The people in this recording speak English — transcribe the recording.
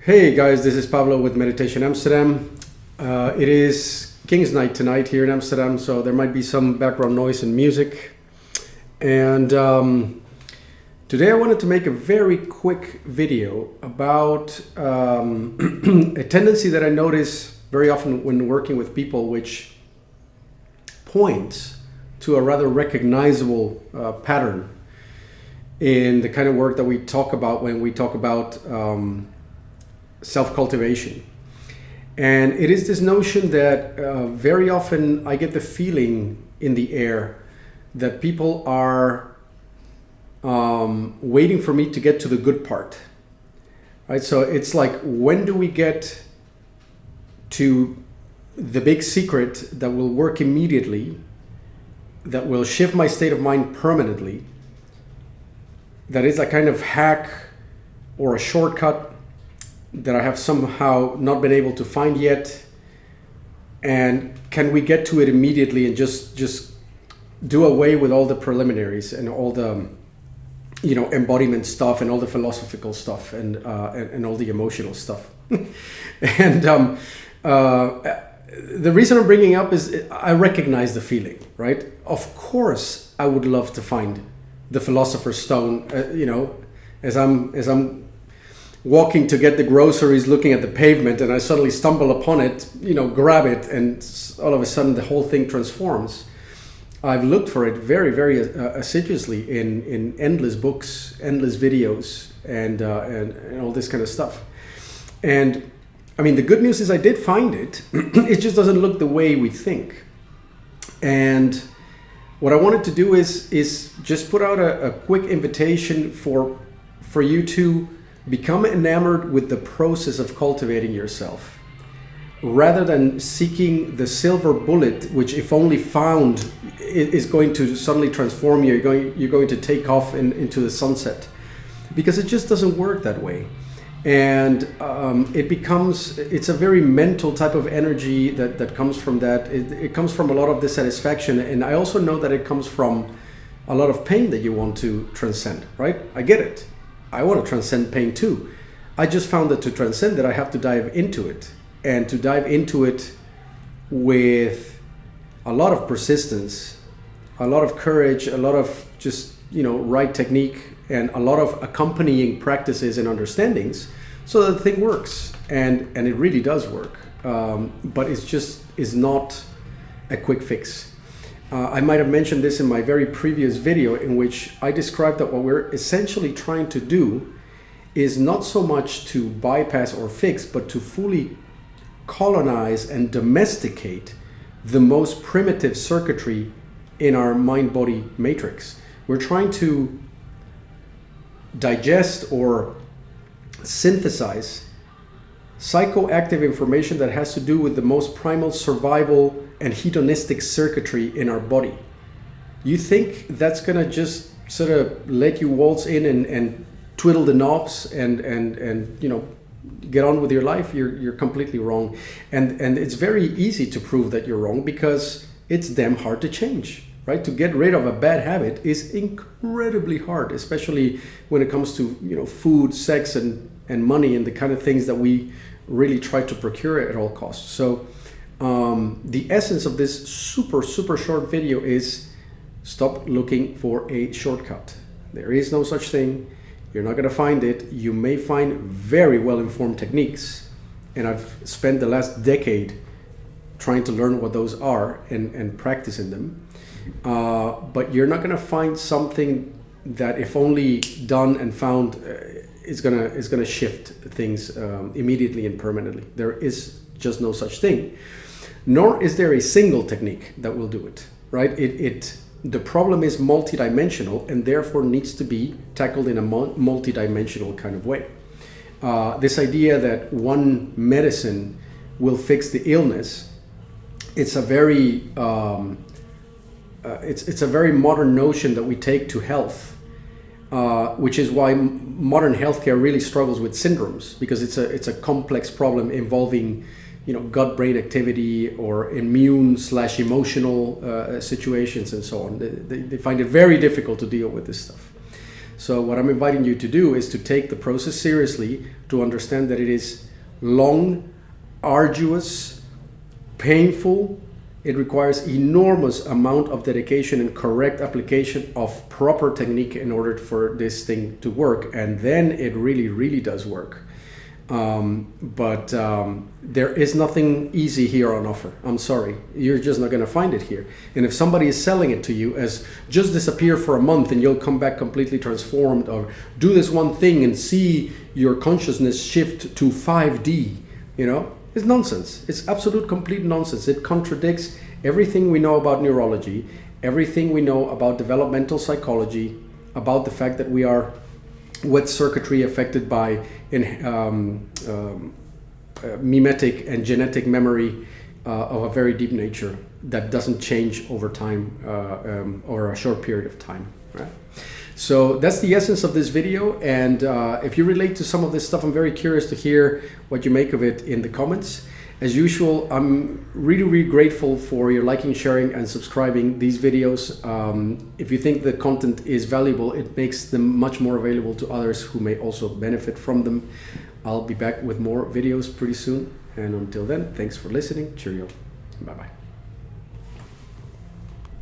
Hey guys, this is Pablo with Meditation Amsterdam. It is King's Night tonight here in Amsterdam, so there might be some background noise and music. And today I wanted to make a very quick video about a tendency that I notice very often when working with people, which points to a rather recognizable pattern in the kind of work that we talk about when we talk about self-cultivation. And it is this notion that very often I get the feeling in the air that people are waiting for me to get to the good part, right? So it's like, when do we get to the big secret that will work immediately, that will shift my state of mind permanently, that is a kind of hack or a shortcut that I have somehow not been able to find yet? And can we get to it immediately and just do away with all the preliminaries and all the embodiment stuff and all the philosophical stuff and all the emotional stuff? And the reason I'm bringing up is I recognize the feeling, right? Of course I would love to find the Philosopher Stone, as I'm walking to get the groceries, looking at the pavement, and I suddenly stumble upon it, grab it, and all of a sudden the whole thing transforms. I've looked for it very, very assiduously in endless books, endless videos, and all this kind of stuff. And I mean, the good news is I did find it. It just doesn't look the way we think. And what I wanted to do is just put out a quick invitation for you to become enamored with the process of cultivating yourself, rather than seeking the silver bullet, which, if only found, is going to suddenly transform you. You're going to take off into the sunset, because it just doesn't work that way. And it's a very mental type of energy that comes from that. It comes from a lot of dissatisfaction, and I also know that it comes from a lot of pain that you want to transcend, right? I get it. I want to transcend pain too. I just found that to transcend it, I have to dive into it, and to dive into it with a lot of persistence, a lot of courage, a lot of just, right technique, and a lot of accompanying practices and understandings, so that the thing works. And it really does work. But it's not a quick fix. I might have mentioned this in my very previous video, in which I described that what we're essentially trying to do is not so much to bypass or fix, but to fully colonize and domesticate the most primitive circuitry in our mind-body matrix. We're trying to digest or synthesize psychoactive information that has to do with the most primal survival and hedonistic circuitry in our body. You think that's gonna just sort of let you waltz in and twiddle the knobs and get on with your life? You're completely wrong. And it's very easy to prove that you're wrong, because it's damn hard to change, right? To get rid of a bad habit is incredibly hard, especially when it comes to food, sex, and money, and the kind of things that we really try to procure at all costs. So the essence of this super short video is: stop looking for a shortcut. There is no such thing. You're not going to find it. You may find very well-informed techniques, and I've spent the last decade trying to learn what those are and practicing them. But you're not going to find something that, if only done and found, is gonna shift things immediately and permanently. There is just no such thing. Nor is there a single technique that will do it, right? The problem is multidimensional, and therefore needs to be tackled in a multidimensional kind of way. This idea that one medicine will fix the illness, it's a very modern notion that we take to health, which is why modern healthcare really struggles with syndromes, because it's a complex problem involving gut-brain activity or immune/emotional situations and so on. They find it very difficult to deal with this stuff. So what I'm inviting you to do is to take the process seriously, to understand that it is long, arduous, painful. It requires enormous amount of dedication and correct application of proper technique in order for this thing to work. And then it really, really does work. But there is nothing easy here on offer. I'm sorry. You're just not going to find it here. And if somebody is selling it to you as just disappear for a month and you'll come back completely transformed, or do this one thing and see your consciousness shift to 5D, you know, it's nonsense. It's absolute complete nonsense. It contradicts everything we know about neurology, everything we know about developmental psychology, about the fact that we are wet circuitry affected by mimetic and genetic memory of a very deep nature that doesn't change over time, or a short period of time, right? So that's the essence of this video, and if you relate to some of this stuff, I'm very curious to hear what you make of it in the comments. As usual, I'm really, really grateful for your liking, sharing, and subscribing these videos. If you think the content is valuable, it makes them much more available to others who may also benefit from them. I'll be back with more videos pretty soon, and until then, thanks for listening. Cheerio. Bye-bye.